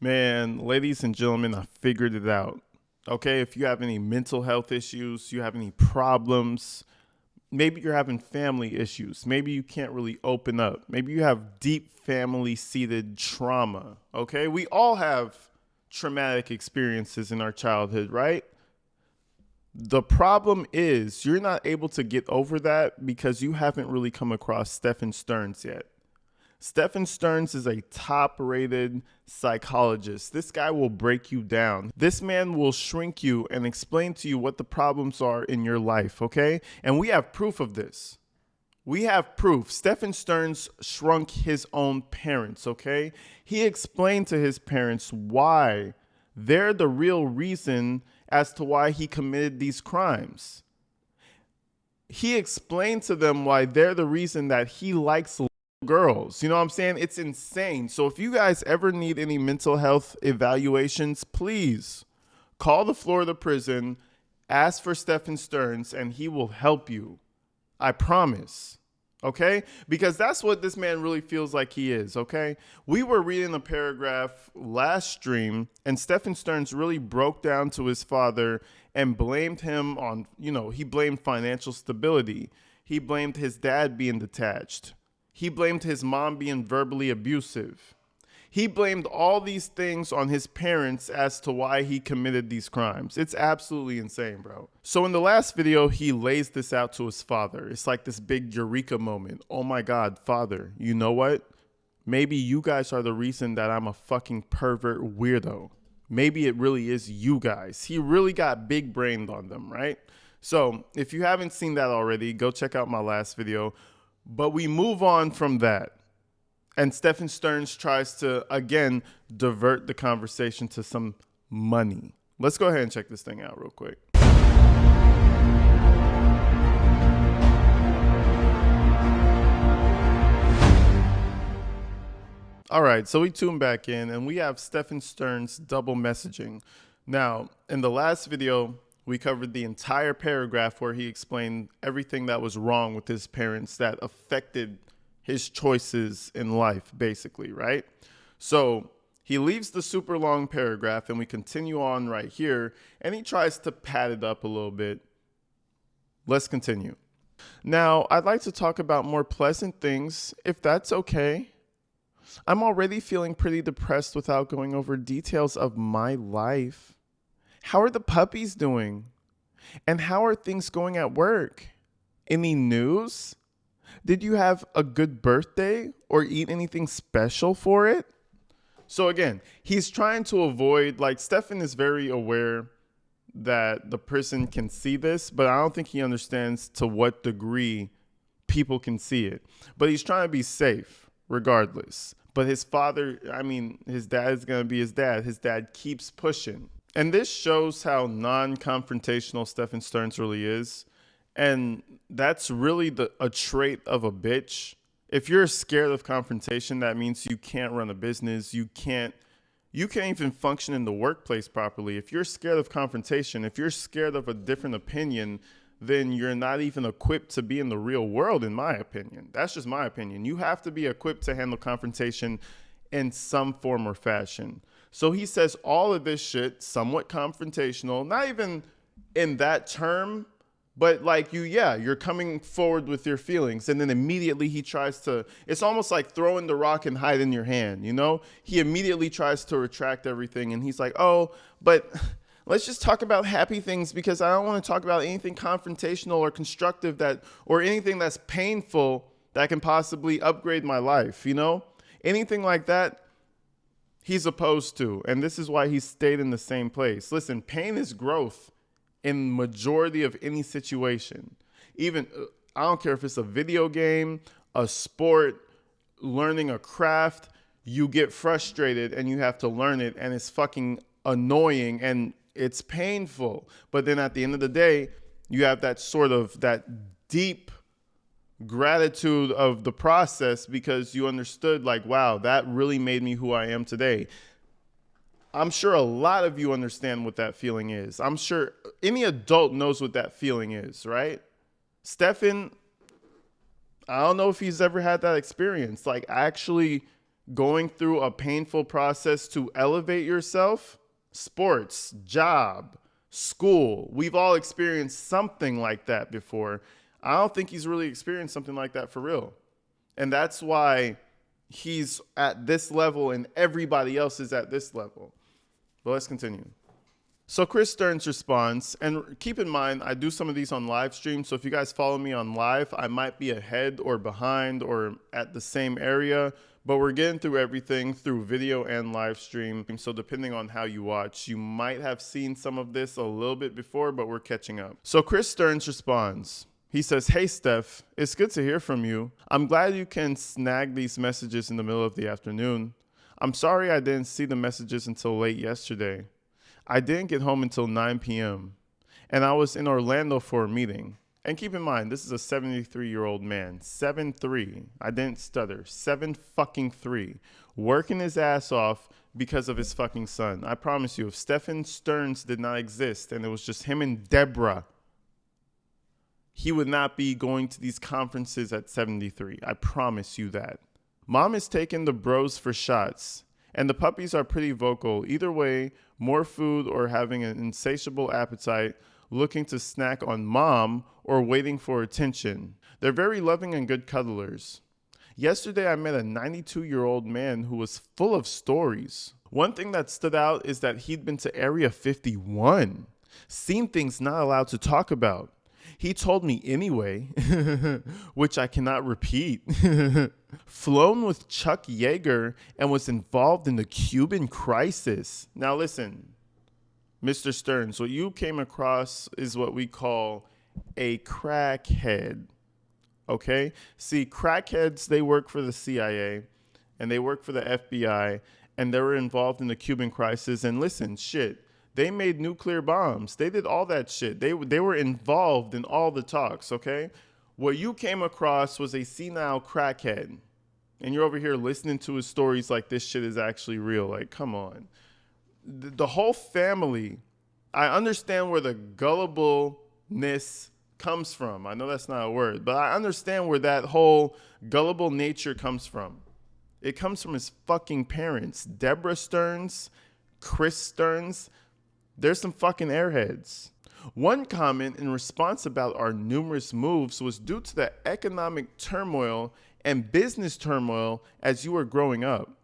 Man, ladies and gentlemen, I figured it out. Okay, if you have any mental health issues, you have any problems, maybe you're having family issues, maybe you can't really open up, maybe you have deep family seated trauma. Okay, we all have traumatic experiences in our childhood, right? The problem is you're not able to get over that because you haven't really come across Stephan Stearns yet. Stephan Stearns is a top rated psychologist. This guy will break you down. This man will shrink you and explain to you what the problems are in your life, okay? And we have proof of this. We have proof. Stephan Stearns shrunk his own parents, okay? He explained to his parents why they're the real reason as to why he committed these crimes. He explained to them why they're the reason that he likes girls. You know what I'm saying? It's insane. So if you guys ever need any mental health evaluations, please call the Florida prison, ask for Stephan Stearns, and he will help you. I promise. Okay? Because that's what this man really feels like he is. Okay? We were reading a paragraph last stream, and Stephan Stearns really broke down to his father and blamed him on, he blamed financial stability. He blamed his dad being detached. He blamed his mom being verbally abusive. He blamed all these things on his parents as to why he committed these crimes. It's absolutely insane, bro. So in the last video, he lays this out to his father. It's like this big eureka moment. Oh my God, father, you know what? Maybe you guys are the reason that I'm a fucking pervert weirdo. Maybe it really is you guys. He really got big brained on them, right? So if you haven't seen that already, go check out my last video. But we move on from that. And Stephan Stearns tries to, again, divert the conversation to some money. Let's go ahead and check this thing out real quick. All right, so we tune back in and we have Stephan Stearns double messaging. Now, in the last video, we covered the entire paragraph where he explained everything that was wrong with his parents that affected his choices in life, basically, right? So he leaves the super long paragraph and we continue on right here and he tries to pad it up a little bit. Let's continue. Now, I'd like to talk about more pleasant things, if that's okay. I'm already feeling pretty depressed without going over details of my life. How are the puppies doing? And how are things going at work? Any news? Did you have a good birthday or eat anything special for it? So again, he's trying to avoid, like Stephan is very aware that the person can see this, but I don't think he understands to what degree people can see it. But he's trying to be safe regardless. But his father, his dad is going to be his dad. His dad keeps pushing. And this shows how non-confrontational Stephan Stearns really is. And that's really a trait of a bitch. If you're scared of confrontation, that means you can't run a business. You can't even function in the workplace properly. If you're scared of confrontation, if you're scared of a different opinion, then you're not even equipped to be in the real world, in my opinion. That's just my opinion. You have to be equipped to handle confrontation in some form or fashion. So he says all of this shit, somewhat confrontational, not even in that term, but like you're coming forward with your feelings. And then immediately he tries to, it's almost like throwing the rock and hide in your hand, you know? He immediately tries to retract everything. And he's like, oh, but let's just talk about happy things because I don't want to talk about anything confrontational or constructive or anything that's painful that can possibly upgrade my life, you know? Anything like that, he's opposed to. And this is why he stayed in the same place. Listen, pain is growth in majority of any situation. Even, I don't care if it's a video game, a sport, learning a craft, you get frustrated and you have to learn it and it's fucking annoying and it's painful. But then at the end of the day, you have that deep gratitude of the process because you understood like, wow, that really made me who I am today. I'm sure a lot of you understand what that feeling is. I'm sure any adult knows what that feeling is, right? Stephan, I don't know if he's ever had that experience. Like actually Going through a painful process to elevate yourself? Sports, job, school. We've all experienced something like that before. I don't think he's really experienced something like that for real. And that's why he's at this level and everybody else is at this level. But let's continue. So Chris Stearns responds, and keep in mind, I do some of these on live stream. So if you guys follow me on live, I might be ahead or behind or at the same area, but we're getting through everything through video and live stream. So depending on how you watch, you might have seen some of this a little bit before, but we're catching up. So Chris Stearns responds. He says, "Hey, Steph, it's good to hear from you. I'm glad you can snag these messages in the middle of the afternoon. I'm sorry I didn't see the messages until late yesterday. I didn't get home until 9 p.m. and I was in Orlando for a meeting." And keep in mind, this is a 73-year-old man, 7'3". I didn't stutter, 7-fucking-3, working his ass off because of his fucking son. I promise you, if Stephan Stearns did not exist and it was just him and Deborah, he would not be going to these conferences at 73. I promise you that. Mom is taking the bros for shots, and the puppies are pretty vocal. Either way, more food or having an insatiable appetite, looking to snack on mom or waiting for attention. They're very loving and good cuddlers. Yesterday, I met a 92-year-old man who was full of stories. One thing that stood out is that he'd been to Area 51, seen things not allowed to talk about. He told me anyway, which I cannot repeat. Flown with Chuck Yeager and was involved in the Cuban crisis. Now listen, Mr. Stearns, what you came across is what we call a crackhead. Okay? See, crackheads, they work for the CIA and they work for the FBI and they were involved in the Cuban crisis. And listen, shit. They made nuclear bombs. They did all that shit. They were involved in all the talks, okay? What you came across was a senile crackhead. And you're over here listening to his stories like this shit is actually real. Like, come on. The whole family, I understand where the gullibleness comes from. I know that's not a word, but I understand where that whole gullible nature comes from. It comes from his fucking parents. Deborah Stearns, Chris Stearns. There's some fucking airheads. One comment in response about our numerous moves was due to the economic turmoil and business turmoil as you were growing up.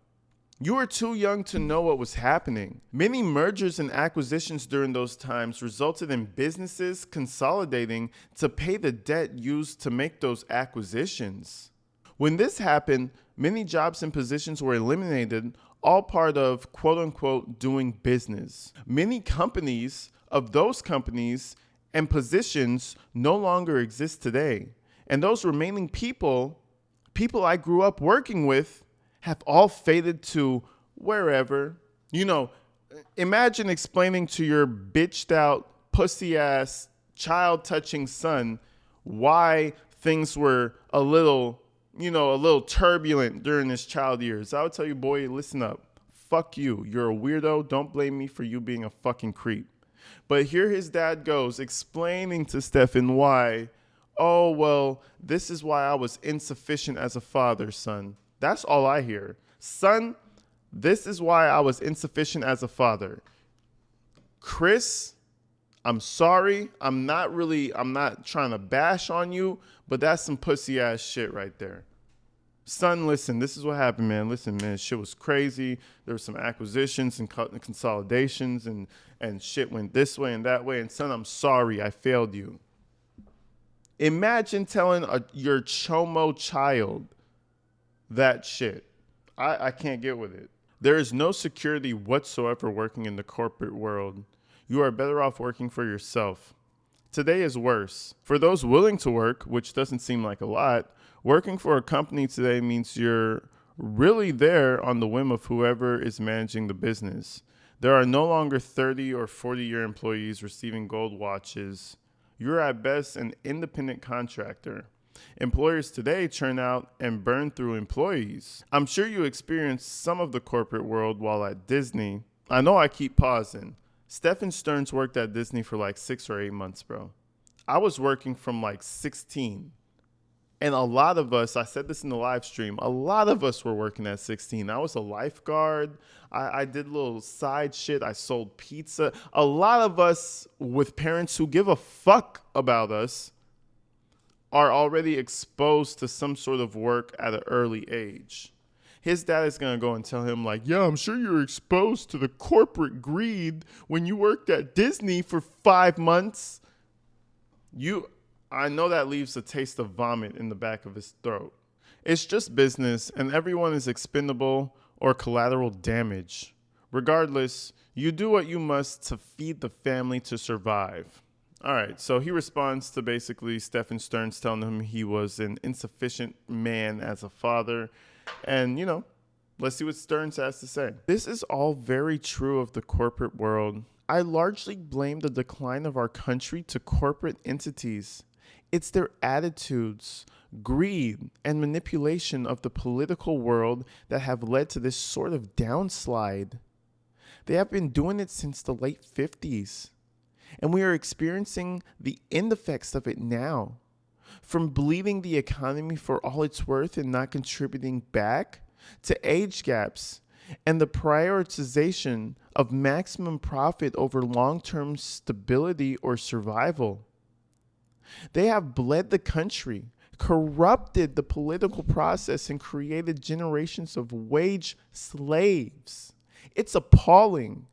You were too young to know what was happening. Many mergers and acquisitions during those times resulted in businesses consolidating to pay the debt used to make those acquisitions. When this happened, many jobs and positions were eliminated, all part of quote unquote doing business. Many companies of those companies and positions no longer exist today. And those remaining people I grew up working with, have all faded to wherever. You know, imagine explaining to your bitched out, pussy ass, child touching son why things were a little turbulent during his child years. I would tell you, boy, listen up. Fuck you. You're a weirdo. Don't blame me for you being a fucking creep. But here his dad goes explaining to Stephan why, oh, well, this is why I was insufficient as a father, son. That's all I hear. Son, this is why I was insufficient as a father. Chris, I'm sorry. I'm not trying to bash on you, but that's some pussy ass shit right there. Son, listen, this is what happened, man. Listen, man, shit was crazy. There were some acquisitions and consolidations and shit went this way and that way. And son, I'm sorry. I failed you. Imagine telling your chomo child that shit. I can't get with it. There is no security whatsoever working in the corporate world. You are better off working for yourself. Today is worse. For those willing to work, which doesn't seem like a lot, working for a company today means you're really there on the whim of whoever is managing the business. There are no longer 30 or 40-year employees receiving gold watches. You're at best an independent contractor. Employers today churn out and burn through employees. I'm sure you experienced some of the corporate world while at Disney. I know I keep pausing. Stephan Stearns worked at Disney for like 6 or 8 months, bro. I was working from like 16. And a lot of us, I said this in the live stream, a lot of us were working at 16. I was a lifeguard. I did little side shit. I sold pizza. A lot of us with parents who give a fuck about us are already exposed to some sort of work at an early age. His dad is going to go and tell him, like, yeah, I'm sure you're exposed to the corporate greed when you worked at Disney for 5 months. I know that leaves a taste of vomit in the back of his throat. It's just business, and everyone is expendable or collateral damage. Regardless, you do what you must to feed the family to survive. All right, so he responds to basically Stephan Stearns telling him he was an insufficient man as a father. And, let's see what Stearns has to say. This is all very true of the corporate world. I largely blame the decline of our country to corporate entities. It's their attitudes, greed, and manipulation of the political world that have led to this sort of downslide. They have been doing it since the late 50s, and we are experiencing the end effects of it now. From bleeding the economy for all it's worth and not contributing back, to age gaps, and the prioritization of maximum profit over long-term stability or survival. They have bled the country, corrupted the political process, and created generations of wage slaves. It's appalling.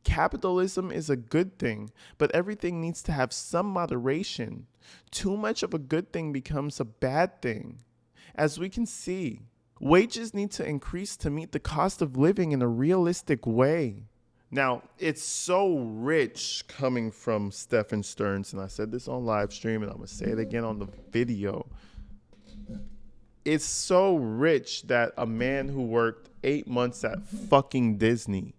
Capitalism is a good thing, but everything needs to have some moderation. Too much of a good thing becomes a bad thing. As we can see, wages need to increase to meet the cost of living in a realistic way. Now, it's so rich coming from Stephan Stearns, and I said this on live stream, and I'm going to say it again on the video. It's so rich that a man who worked 8 months at fucking Disney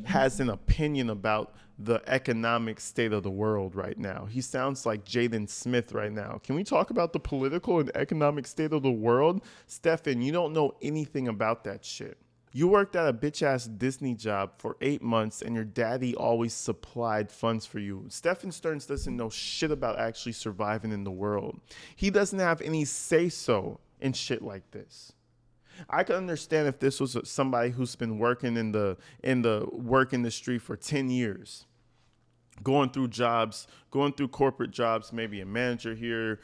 has an opinion about the economic state of the world right now. He sounds like Jaden Smith right now. Can we talk about the political and economic state of the world? Stephan, you don't know anything about that shit. You worked at a bitch-ass Disney job for 8 months and your daddy always supplied funds for you. Stephan Stearns doesn't know shit about actually surviving in the world. He doesn't have any say-so in shit like this. I could understand if this was somebody who's been working in the work industry for 10 years, going through corporate jobs, maybe a manager here,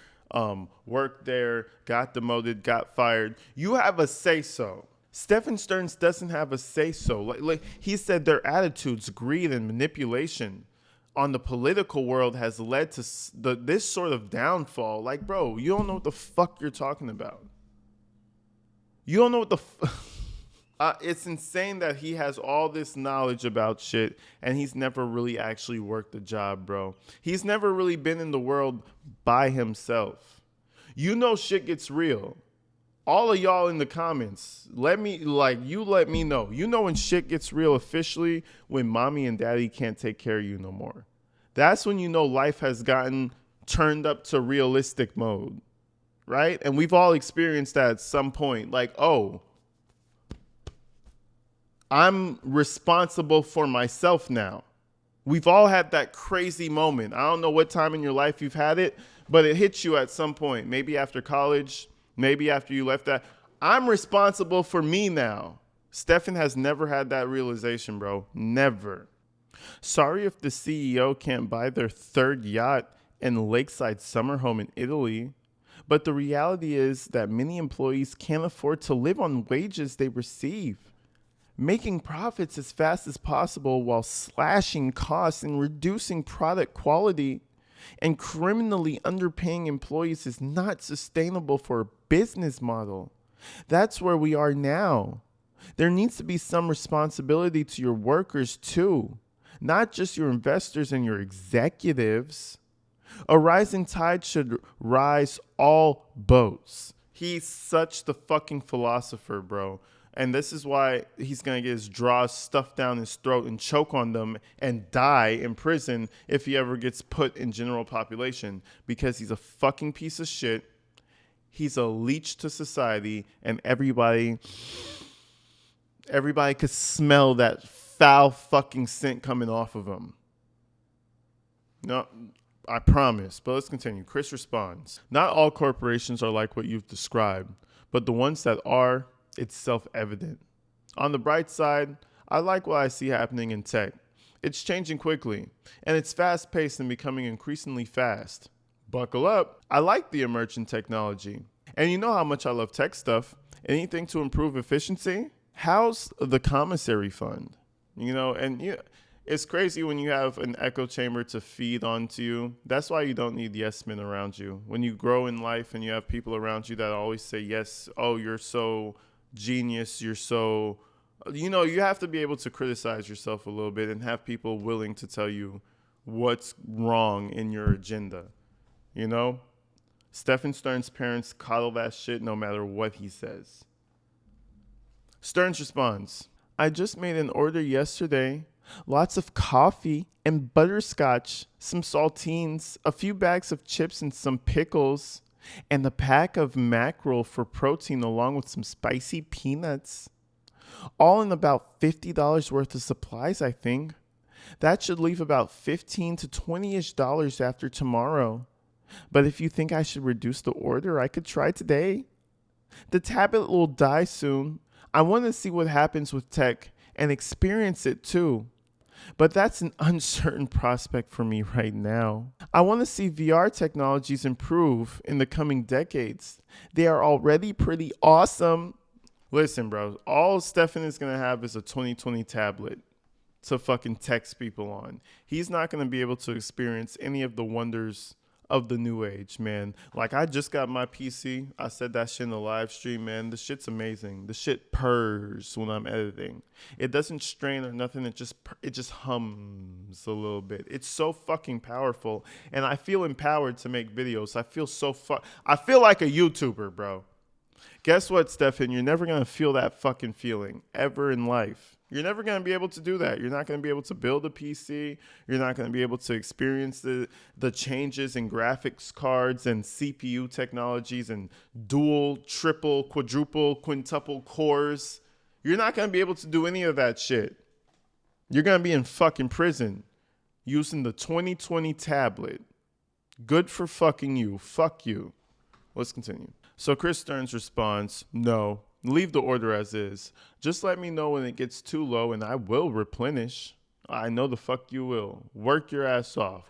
worked there, got demoted, got fired. You have a say-so. Stephan Stearns doesn't have a say-so. Like he said, their attitudes, greed, and manipulation on the political world has led to this sort of downfall. Like, bro, you don't know what the fuck you're talking about. You don't know what the it's insane that he has all this knowledge about shit and he's never really actually worked a job, bro. He's never really been in the world by himself. Shit gets real. All of y'all in the comments, let me know. When shit gets real officially, when mommy and daddy can't take care of you no more. That's when life has gotten turned up to realistic mode. Right? And we've all experienced that at some point. Like, oh, I'm responsible for myself now. We've all had that crazy moment. I don't know what time in your life you've had it, but it hits you at some point. Maybe after college, maybe after you left that. I'm responsible for me now. Stephan has never had that realization, bro. Never. Sorry if the CEO can't buy their third yacht and lakeside summer home in Italy. But the reality is that many employees can't afford to live on wages they receive. Making profits as fast as possible while slashing costs and reducing product quality and criminally underpaying employees is not sustainable for a business model. That's where we are now. There needs to be some responsibility to your workers too, not just your investors and your executives. A rising tide should rise all boats. He's such the fucking philosopher, bro. And this is why he's going to get his jaws stuffed down his throat and choke on them and die in prison if he ever gets put in general population. Because he's a fucking piece of shit. He's a leech to society. And everybody could smell that foul fucking scent coming off of him. No, I promise. But let's continue. Chris responds, not all corporations are like what you've described, but the ones that are, it's self-evident. On the bright side, I like what I see happening in tech. It's changing quickly, and it's fast-paced and becoming increasingly fast. Buckle up. I like the emerging technology. And you know how much I love tech stuff. Anything to improve efficiency? How's the Commissary fund? It's crazy when you have an echo chamber to feed onto you. That's why you don't need yes men around you. When you grow in life and you have people around you that always say yes, oh, you're so genius, you're so, you have to be able to criticize yourself a little bit and have people willing to tell you what's wrong in your agenda. Stephan Stern's parents coddle that shit no matter what he says. Stearns responds, I just made an order yesterday. Lots of coffee and butterscotch, some saltines, a few bags of chips and some pickles, and a pack of mackerel for protein along with some spicy peanuts. All in about $50 worth of supplies, I think. That should leave about $15 to $20-ish after tomorrow. But if you think I should reduce the order, I could try today. The tablet will die soon. I want to see what happens with tech and experience it too. But that's an uncertain prospect for me right now. I want to see VR technologies improve in the coming decades. They are already pretty awesome. Listen, bro, all Stephan is going to have is a 2020 tablet to fucking text people on. He's not going to be able to experience any of the wonders of the new age, man. Like, I just got my PC. I said that shit in the live stream, man. The shit's amazing. The shit purrs when I'm editing. It doesn't strain or nothing. It just hums a little bit. It's so fucking powerful, and I feel empowered to make videos. I feel like a YouTuber, bro. Guess what, Stephan? You're never gonna feel that fucking feeling ever in life. You're never going to be able to do that. You're not going to be able to build a PC. You're not going to be able to experience the changes in graphics cards and CPU technologies and dual, triple, quadruple, quintuple cores. You're not going to be able to do any of that shit. You're going to be in fucking prison using the 2020 tablet. Good for fucking you. Fuck you. Let's continue. So Chris Stearns responds, no. Leave the order as is. Just let me know when it gets too low and I will replenish. I know the fuck you will. Work your ass off.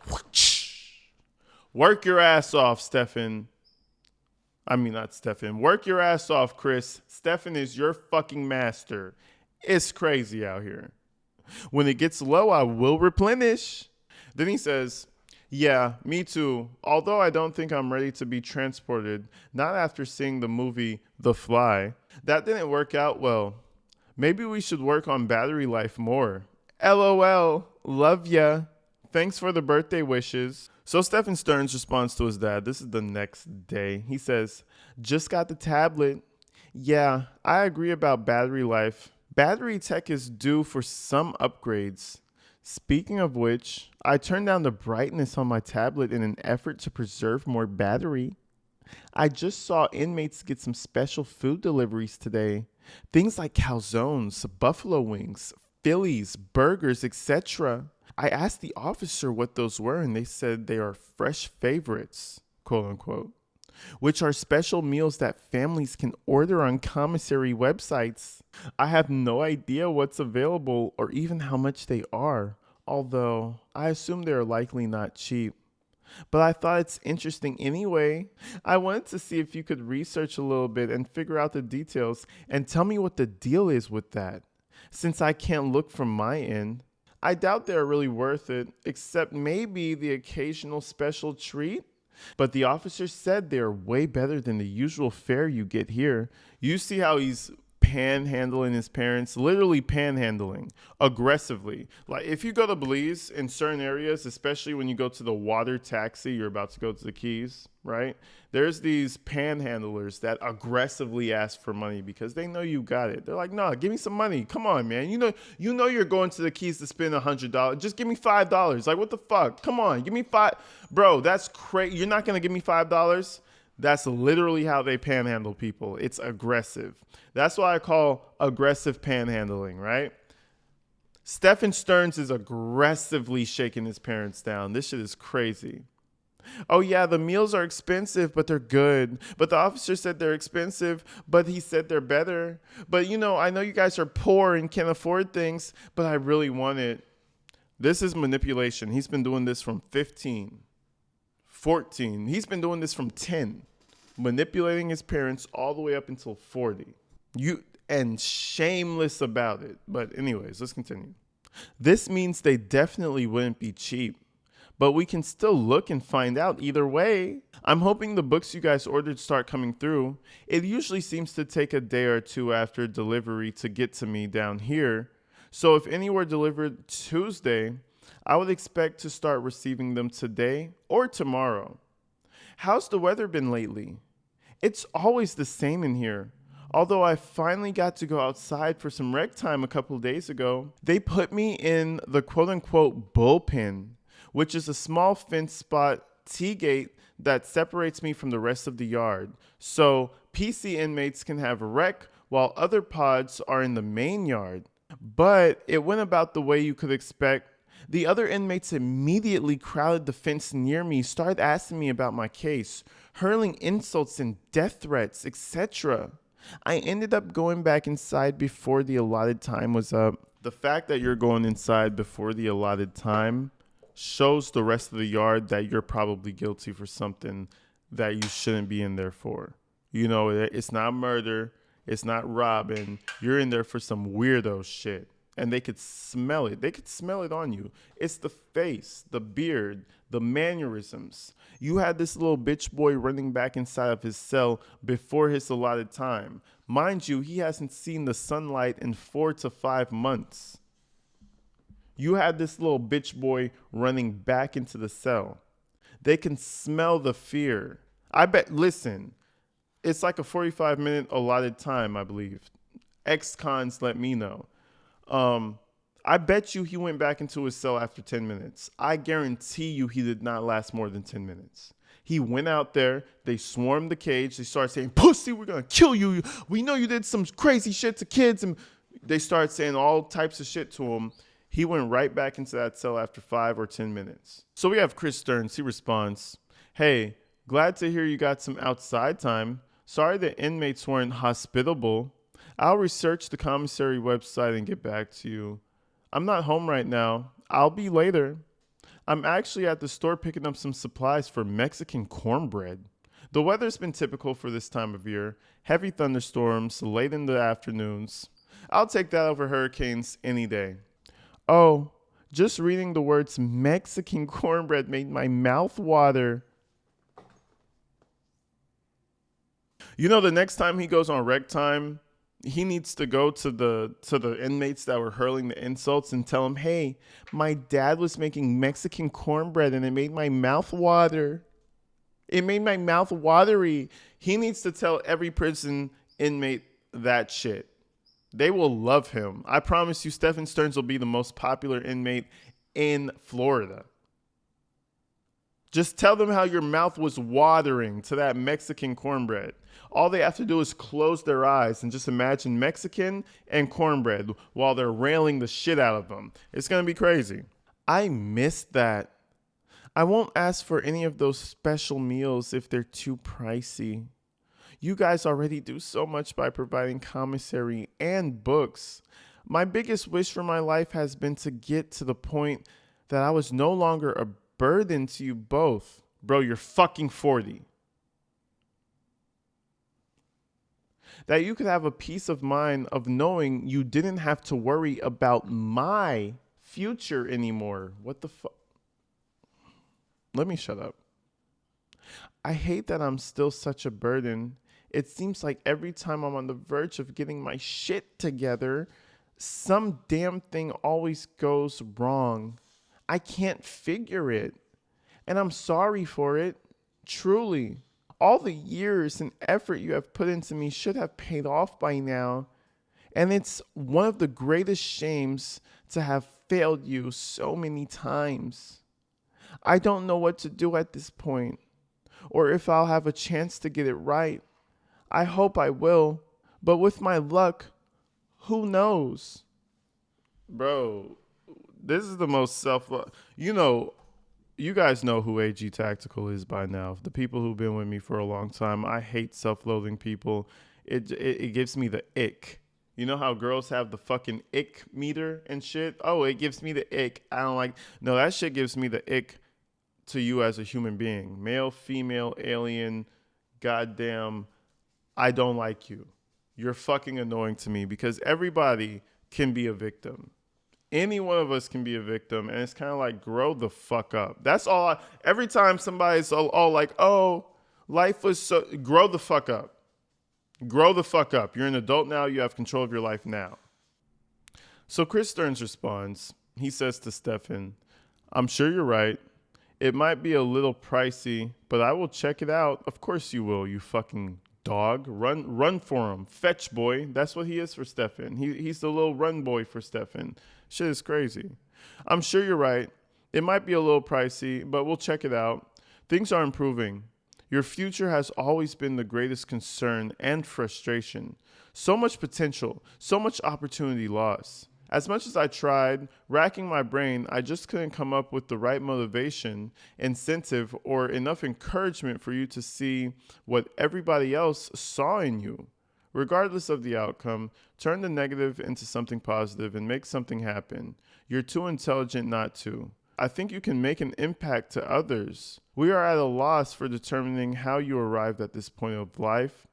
Work your ass off, Stephan. I mean, not Stephan. Work your ass off, Chris. Stephan is your fucking master. It's crazy out here. When it gets low, I will replenish. Then he says, yeah, me too. Although I don't think I'm ready to be transported, not after seeing the movie The Fly. That didn't work out well. Maybe we should work on battery life more. LOL. Love ya. Thanks for the birthday wishes. So Stephan Stern's response to his dad, this is the next day. He says, just got the tablet. Yeah, I agree about battery life. Battery tech is due for some upgrades. Speaking of which, I turned down the brightness on my tablet in an effort to preserve more battery. I just saw inmates get some special food deliveries today. Things like calzones, buffalo wings, Phillies, burgers, etc. I asked the officer what those were, and they said they are fresh favorites, quote unquote, which are special meals that families can order on commissary websites. I have no idea what's available or even how much they are, although I assume they're likely not cheap. But I thought it's interesting anyway. I wanted to see if you could research a little bit and figure out the details and tell me what the deal is with that, since I can't look from my end. I doubt they're really worth it, except maybe the occasional special treat. But the officer said they're way better than the usual fare you get here. You see how he's panhandling his parents, literally panhandling aggressively. Like, if you go to Belize in certain areas, especially when you go to the water taxi, you're about to go to the Keys, right? There's these panhandlers that aggressively ask for money because they know you got it. They're like, no, give me some money. Come on, man. You know you're going to the Keys to spend $100. Just give me $5. Like, what the fuck? Come on, give me $5. Bro, that's crazy. You're not going to give me $5? That's literally how they panhandle people. It's aggressive. That's why I call aggressive panhandling, right? Stephan Stern's is aggressively shaking his parents down. This shit is crazy. Oh, yeah, the meals are expensive, but they're good. But the officer said they're expensive, but he said they're better. But I know you guys are poor and can't afford things, but I really want it. This is manipulation. He's been doing this from 15, 14. He's been doing this from 10, manipulating his parents all the way up until 40. And shameless about it. But anyways, let's continue. This means they definitely wouldn't be cheap, but we can still look and find out either way. I'm hoping the books you guys ordered start coming through. It usually seems to take a day or two after delivery to get to me down here. So if any were delivered Tuesday, I would expect to start receiving them today or tomorrow. How's the weather been lately? It's always the same in here. Although I finally got to go outside for some rec time a couple of days ago, they put me in the quote-unquote bullpen, which is a small fence spot T-gate that separates me from the rest of the yard. So PC inmates can have a rec while other pods are in the main yard. But it went about the way you could expect. The other inmates immediately crowded the fence near me, started asking me about my case, hurling insults and death threats, etc. I ended up going back inside before the allotted time was up. The fact that you're going inside before the allotted time shows the rest of the yard that you're probably guilty for something that you shouldn't be in there for. It's not murder. It's not robbing. You're in there for some weirdo shit. And they could smell it. They could smell it on you. It's the face, the beard, the mannerisms. You had this little bitch boy running back inside of his cell before his allotted time. Mind you, he hasn't seen the sunlight in 4 to 5 months. You had this little bitch boy running back into the cell. They can smell the fear. Listen, it's like a 45-minute allotted time, I believe. Ex-cons let me know. I bet you he went back into his cell after 10 minutes. I guarantee you he did not last more than 10 minutes. He went out there. They swarmed the cage. They started saying, "Pussy, we're going to kill you. We know you did some crazy shit to kids." And they started saying all types of shit to him. He went right back into that cell after 5 or 10 minutes. So we have Chris Stearns. He responds, "Hey, glad to hear you got some outside time. Sorry the inmates weren't hospitable. I'll research the commissary website and get back to you. I'm not home right now. I'll be later. I'm actually at the store picking up some supplies for Mexican cornbread. The weather's been typical for this time of year. Heavy thunderstorms late in the afternoons. I'll take that over hurricanes any day." Oh, just reading the words Mexican cornbread made my mouth water. The next time he goes on rec time, he needs to go to the inmates that were hurling the insults and tell them, "Hey, my dad was making Mexican cornbread and it made my mouth water. It made my mouth watery." He needs to tell every prison inmate that shit. They will love him. I promise you, Stephan Stearns will be the most popular inmate in Florida. Just tell them how your mouth was watering to that Mexican cornbread. All they have to do is close their eyes and just imagine Mexican and cornbread while they're railing the shit out of them. It's going to be crazy. I miss that. I won't ask for any of those special meals if they're too pricey. You guys already do so much by providing commissary and books. My biggest wish for my life has been to get to the point that I was no longer a burden to you both. Bro, you're fucking 40. That you could have a peace of mind of knowing you didn't have to worry about my future anymore. What the fuck? Let me shut up. I hate that I'm still such a burden. It seems like every time I'm on the verge of getting my shit together, some damn thing always goes wrong. I can't figure it. And I'm sorry for it. Truly. All the years and effort you have put into me should have paid off by now. And it's one of the greatest shames to have failed you so many times. I don't know what to do at this point, or if I'll have a chance to get it right. I hope I will, but with my luck, who knows? Bro, this is the most self-love. You guys know who AG Tactical is by now. The people who've been with me for a long time. I hate self-loathing people. It gives me the ick. You know how girls have the fucking ick meter and shit? Oh, it gives me the ick. I don't like. No, that shit gives me the ick to you as a human being. Male, female, alien, goddamn, I don't like you. You're fucking annoying to me because everybody can be a victim. Any one of us can be a victim, and it's kind of like grow the fuck up. That's all. Every time somebody's all like, "Oh, life was so," grow the fuck up. Grow the fuck up. You're an adult now. You have control of your life now. So Chris Stearns responds. He says to Stephan, "I'm sure you're right. It might be a little pricey, but I will check it out. Of course you will. You fucking dog. Run for him. Fetch boy." That's what he is for Stephan. He's the little run boy for Stephan. Shit is crazy. "I'm sure you're right. It might be a little pricey, but we'll check it out. Things are improving. Your future has always been the greatest concern and frustration. So much potential, so much opportunity lost. As much as I tried, racking my brain, I just couldn't come up with the right motivation, incentive, or enough encouragement for you to see what everybody else saw in you. Regardless of the outcome, turn the negative into something positive and make something happen. You're too intelligent not to. I think you can make an impact to others. We are at a loss for determining how you arrived at this point of life.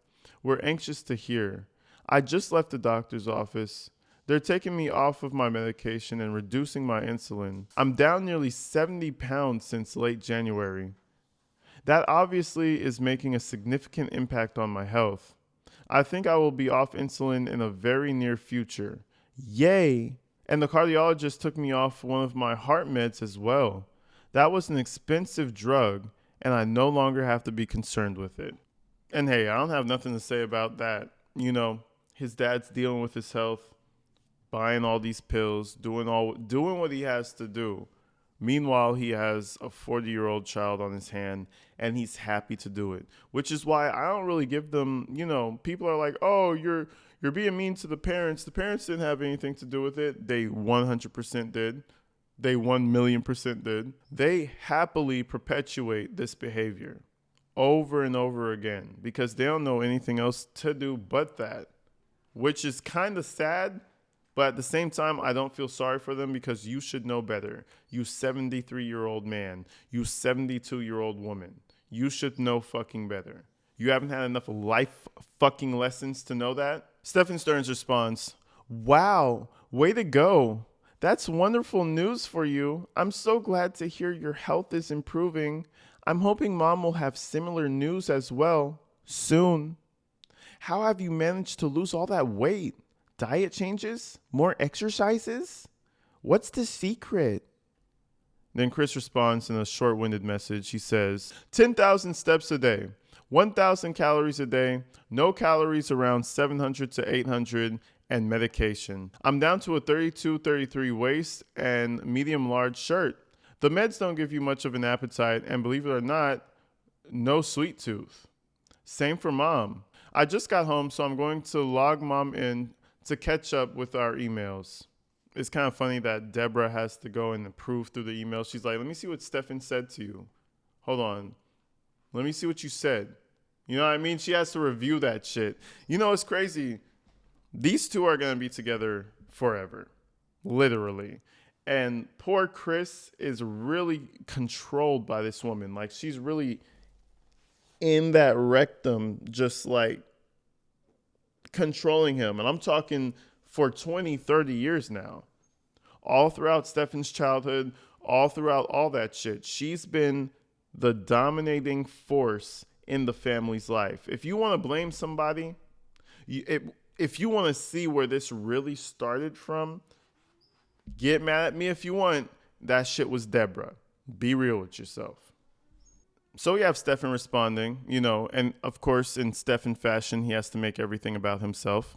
We're anxious to hear. I just left the doctor's office. They're taking me off of my medication and reducing my insulin. I'm down nearly 70 pounds since late January. That obviously is making a significant impact on my health. I think I will be off insulin in a very near future. Yay! And the cardiologist took me off one of my heart meds as well. That was an expensive drug, and I no longer have to be concerned with it." And hey, I don't have nothing to say about that. You know, his dad's dealing with his health, buying all these pills, doing what he has to do. Meanwhile, he has a 40-year-old child on his hand, and he's happy to do it, which is why I don't really give them, people are like, "Oh, you're being mean to the parents." The parents didn't have anything to do with it. They 100% did. They 1,000,000% did. They happily perpetuate this behavior over and over again because they don't know anything else to do but that, which is kind of sad. But at the same time, I don't feel sorry for them because you should know better. You 73-year-old man, you 72-year-old woman. You should know fucking better. You haven't had enough life fucking lessons to know that? Stephan Stearns responds, "Wow, way to go. That's wonderful news for you. I'm so glad to hear your health is improving. I'm hoping mom will have similar news as well soon. How have you managed to lose all that weight? Diet changes? More exercises? What's the secret?" Then Chris responds in a short-winded message. He says, 10,000 steps a day, 1,000 calories a day, no calories around 700 to 800, and medication. I'm down to a 32, 33 waist and medium large shirt. The meds don't give you much of an appetite, and believe it or not, no sweet tooth. Same for mom. I just got home, so I'm going to log mom in to catch up with our emails. It's kind of funny that Deborah has to go and approve through the email. She's like, "Let me see what Stephan said to you. Hold on. Let me see what you said." You know what I mean? She has to review that shit. You know, it's crazy. These two are going to be together forever. Literally. And poor Chris is really controlled by this woman. Like, she's really in that rectum, just like controlling him. And I'm talking for 20, 30 years now. All throughout Stephan's childhood, all throughout all that shit. She's been the dominating force in the family's life. If you want to blame somebody, if you want to see where this really started from, get mad at me if you want. That shit was Deborah. Be real with yourself. So we have Stephan responding, and of course, in Stephan fashion, he has to make everything about himself.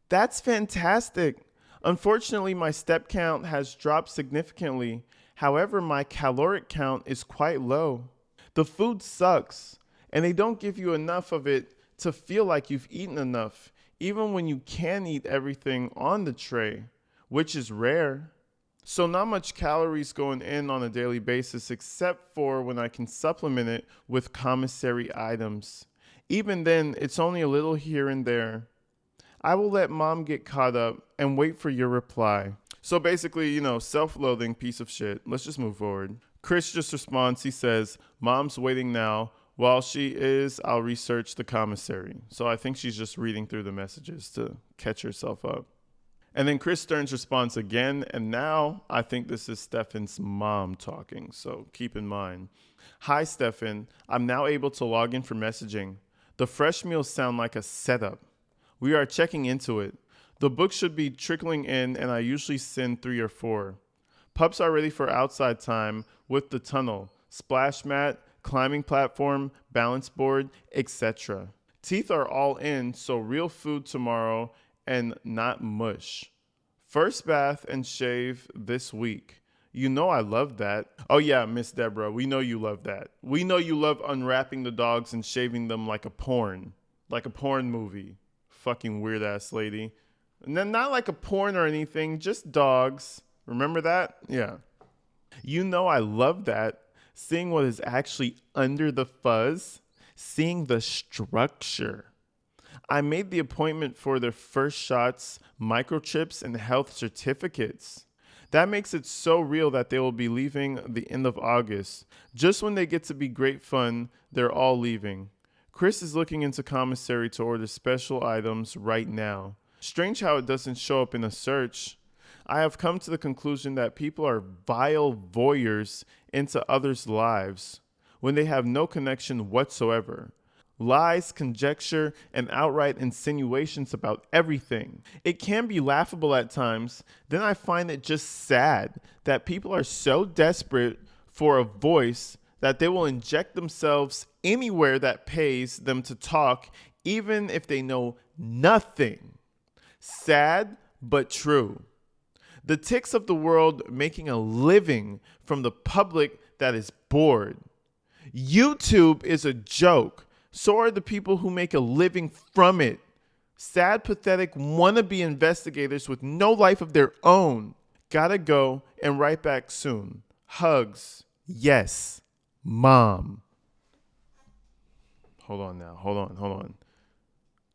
"That's fantastic. Unfortunately, my step count has dropped significantly. However, my caloric count is quite low. The food sucks, and they don't give you enough of it to feel like you've eaten enough, even when you can eat everything on the tray, which is rare. So not much calories going in on a daily basis except for when I can supplement it with commissary items. Even then, it's only a little here and there. I will let mom get caught up and wait for your reply. So basically, self-loathing piece of shit. Let's just move forward. Chris just responds. He says, mom's waiting now. While she is, I'll research the commissary. So I think she's just reading through the messages to catch herself up. And then Chris Stearns responds again, and now I think this is Stephan's mom talking, so keep in mind. Hi, Stephan. I'm now able to log in for messaging. The fresh meals sound like a setup. We are checking into it. The books should be trickling in, and I usually send 3 or 4. Pups are ready for outside time with the tunnel, splash mat, climbing platform, balance board, etc. Teeth are all in, so real food tomorrow and not mush. First bath and shave this week. You know I love that. Oh yeah, Miss Deborah, we know you love that. We know you love unwrapping the dogs and shaving them like a porn movie. Fucking weird ass lady. And then not like a porn or anything, just dogs. Remember that? Yeah. You know I love that. Seeing what is actually under the fuzz, seeing the structure. I made the appointment for their first shots, microchips, and health certificates. That makes it so real that they will be leaving the end of August. Just when they get to be great fun, they're all leaving. Chris is looking into Commissary to order special items right now. Strange how it doesn't show up in a search. I have come to the conclusion that people are vile voyeurs into others' lives when they have no connection whatsoever. Lies, conjecture, and outright insinuations about everything. It can be laughable at times. Then I find it just sad that people are so desperate for a voice that they will inject themselves anywhere that pays them to talk, even if they know nothing. Sad, but true. The ticks of the world making a living from the public that is bored. YouTube is a joke. So are the people who make a living from it. Sad, pathetic, wannabe investigators with no life of their own. Gotta go and right back soon. Hugs. Yes. Mom. Hold on now. Hold on.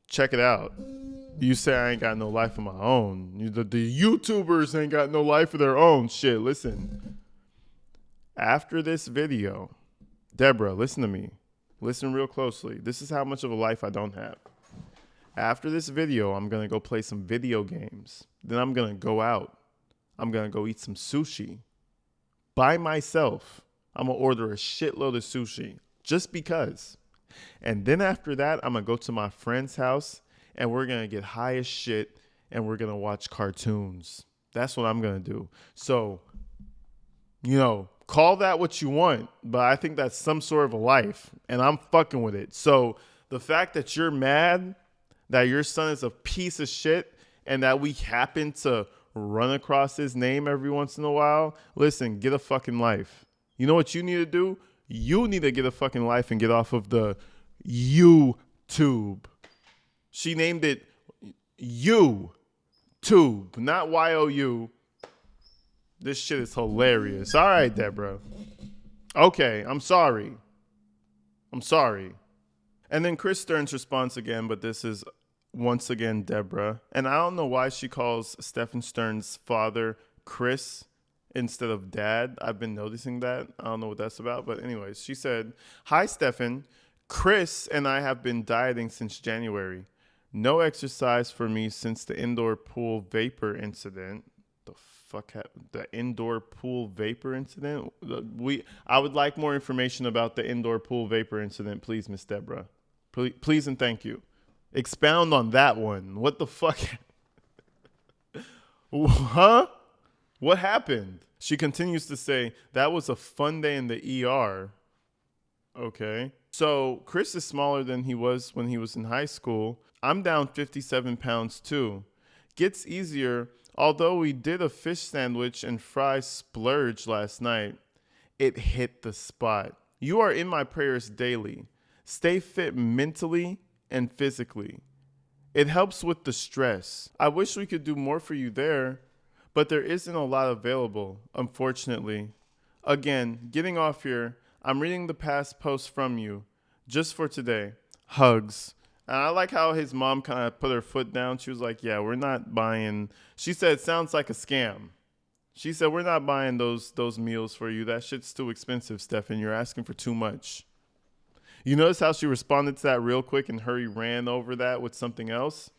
Check it out. You say I ain't got no life of my own. The YouTubers ain't got no life of their own. Shit, listen. After this video, Deborah, listen to me. Listen real closely. This is how much of a life I don't have. After this video, I'm going to go play some video games. Then I'm going to go out. I'm going to go eat some sushi by myself. I'm going to order a shitload of sushi just because. And then after that, I'm going to go to my friend's house and we're going to get high as shit and we're going to watch cartoons. That's what I'm going to do. So, call that what you want, but I think that's some sort of a life, and I'm fucking with it. So the fact that you're mad that your son is a piece of shit and that we happen to run across his name every once in a while, listen, get a fucking life. You know what you need to do? You need to get a fucking life and get off of the YouTube. She named it YouTube, not YOU. This shit is hilarious. All right, Deborah. Okay, I'm sorry. And then Chris Stearns responds again, but this is once again Deborah. And I don't know why she calls Stephan Stearns' father Chris instead of dad. I've been noticing that. I don't know what that's about. But anyways, she said, hi, Stephan. Chris and I have been dieting since January. No exercise for me since the indoor pool vapor incident. The indoor pool vapor incident? I would like more information about the indoor pool vapor incident, please, Miss Deborah. Please and thank you. Expound on that one. What the fuck? Huh? What happened? She continues to say, that was a fun day in the ER. Okay. So Chris is smaller than he was when he was in high school. I'm down 57 pounds too. Gets easier. Although we did a fish sandwich and fries splurge last night, it hit the spot. You are in my prayers daily. Stay fit mentally and physically. It helps with the stress. I wish we could do more for you there, but there isn't a lot available, unfortunately. Again, getting off here, I'm reading the past post from you just for today. Hugs. And I like how his mom kind of put her foot down. She was like, yeah, we're not buying. She said, it sounds like a scam. She said, we're not buying those meals for you. That shit's too expensive, Stephan. You're asking for too much. You notice how she responded to that real quick and hurry ran over that with something else?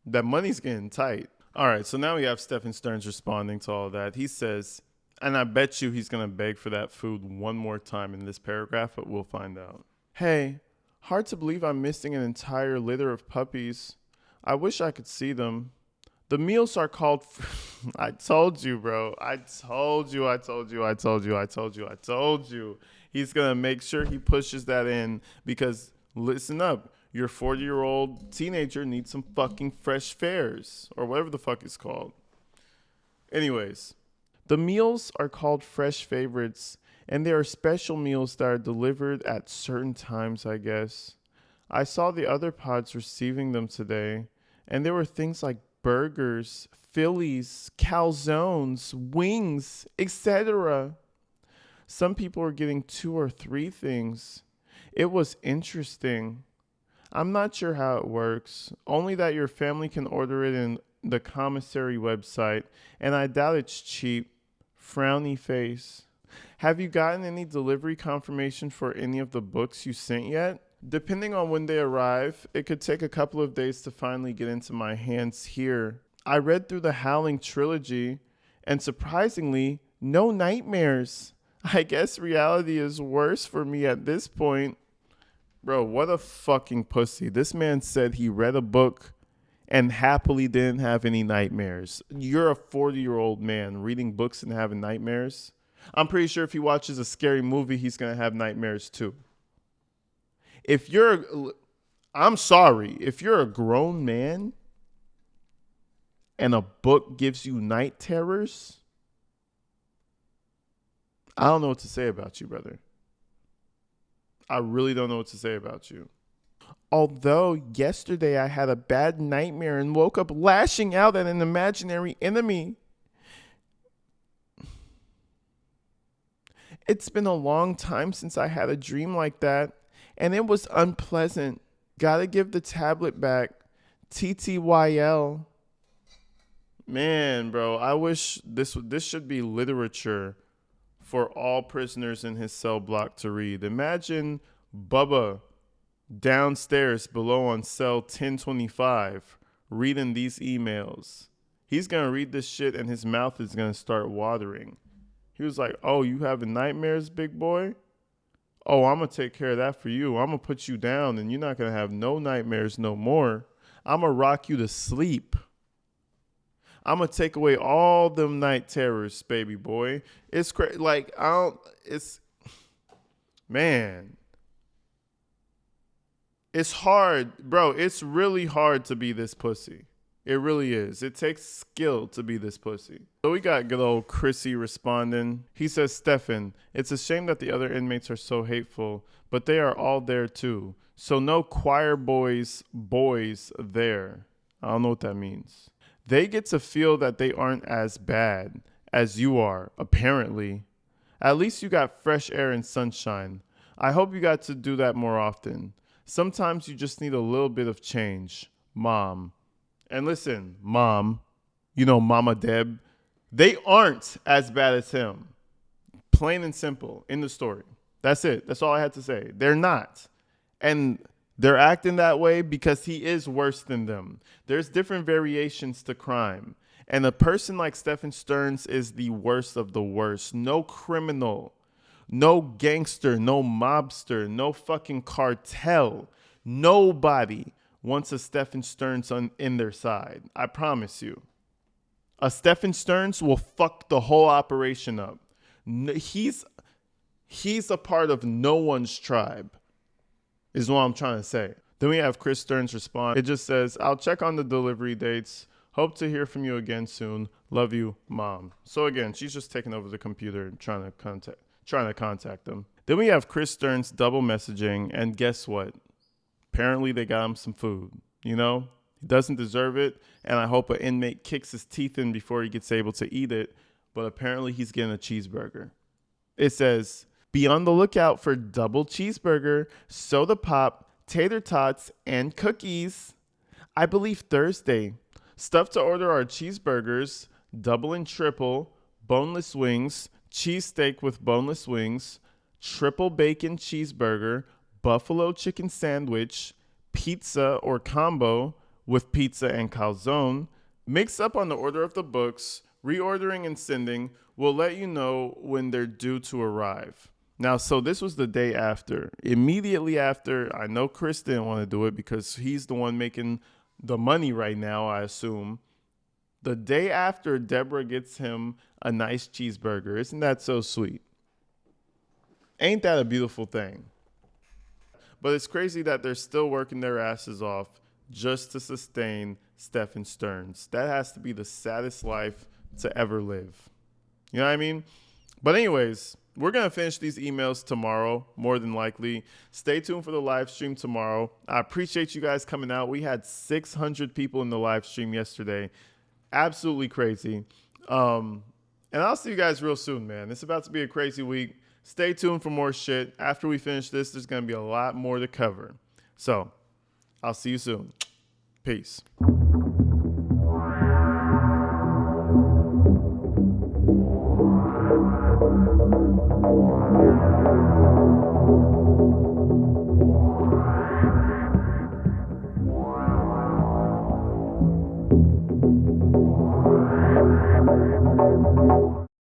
That money's getting tight. All right, so now we have Stephan Stearns responding to all that. He says, and I bet you he's going to beg for that food one more time in this paragraph, but we'll find out. Hey, hard to believe I'm missing an entire litter of puppies. I wish I could see them. The meals are called... I told you, bro. I told you. He's going to make sure he pushes that in because, listen up, your 40-year-old teenager needs some fucking fresh fares or whatever the fuck it's called. Anyways, the meals are called fresh favorites, and they are special meals that are delivered at certain times, I guess. I saw the other pods receiving them today, and there were things like burgers, Phillies, calzones, wings, etc. Some people were getting 2 or 3 things. It was interesting. I'm not sure how it works, only that your family can order it in the Commissary website, and I doubt it's cheap. Frowny face. Have you gotten any delivery confirmation for any of the books you sent yet? Depending on when they arrive, it could take a couple of days to finally get into my hands here. I read through the Howling trilogy, and surprisingly, no nightmares. I guess reality is worse for me at this point. Bro, what a fucking pussy. This man said he read a book and happily didn't have any nightmares. You're a 40-year-old man reading books and having nightmares. I'm pretty sure if he watches a scary movie, he's going to have nightmares too. I'm sorry, if you're a grown man and a book gives you night terrors, I don't know what to say about you, brother. I really don't know what to say about you. Although yesterday I had a bad nightmare and woke up lashing out at an imaginary enemy. It's been a long time since I had a dream like that, and it was unpleasant. Gotta give the tablet back. TTYL. Man, bro, I wish this should be literature for all prisoners in his cell block to read. Imagine Bubba downstairs below on cell 1025 reading these emails. He's going to read this shit and his mouth is going to start watering. He was like, oh, you having nightmares, big boy? Oh, I'm going to take care of that for you. I'm going to put you down and you're not going to have no nightmares no more. I'm going to rock you to sleep. I'm going to take away all them night terrors, baby boy. It's crazy. Like, man. It's hard, bro. It's really hard to be this pussy. It really is. It takes skill to be this pussy. So we got good old Chrissy responding. He says, Stephan, it's a shame that the other inmates are so hateful, but they are all there too. So no choir boys there. I don't know what that means. They get to feel that they aren't as bad as you are, apparently. At least you got fresh air and sunshine. I hope you got to do that more often. Sometimes you just need a little bit of change. Mom. And listen, Mom, you know, Mama Deb, they aren't as bad as him. Plain and simple, in the story. That's it. That's all I had to say. They're not. And they're acting that way because he is worse than them. There's different variations to crime. And a person like Stephan Stearns is the worst of the worst. No criminal, no gangster, no mobster, no fucking cartel. Nobody wants a Stephan Stearns in their side. I promise you. A Stephan Stearns will fuck the whole operation up. He's a part of no one's tribe, is what I'm trying to say. Then we have Chris Stearns respond. It just says, I'll check on the delivery dates. Hope to hear from you again soon. Love you, Mom. So again, she's just taking over the computer and trying to contact them. Then we have Chris Stearns double messaging, and guess what? Apparently they got him some food, you know? doesn't deserve it, and I hope an inmate kicks his teeth in before he gets able to eat it. But apparently he's getting a cheeseburger. It says, be on the lookout for double cheeseburger, soda pop, tater tots, and cookies. I believe Thursday. Stuff to order are cheeseburgers, double and triple, boneless wings, cheesesteak with boneless wings, triple bacon cheeseburger, buffalo chicken sandwich, pizza or combo with pizza and calzone. Mix up on the order of the books. Reordering and sending will let you know when they're due to arrive. Now, so this was the day after. Immediately after, I know Chris didn't want to do it because he's the one making the money right now, I assume. The day after, Deborah gets him a nice cheeseburger. Isn't that so sweet? Ain't that a beautiful thing? But it's crazy that they're still working their asses off just to sustain Stephan Stearns. That has to be the saddest life to ever live. You know what I mean? But anyways, we're going to finish these emails tomorrow, more than likely. Stay tuned for the live stream tomorrow. I appreciate you guys coming out. We had 600 people in the live stream yesterday. Absolutely crazy. And I'll see you guys real soon, man. It's about to be a crazy week. Stay tuned for more shit. After we finish this, there's going to be a lot more to cover. So I'll see you soon. Peace.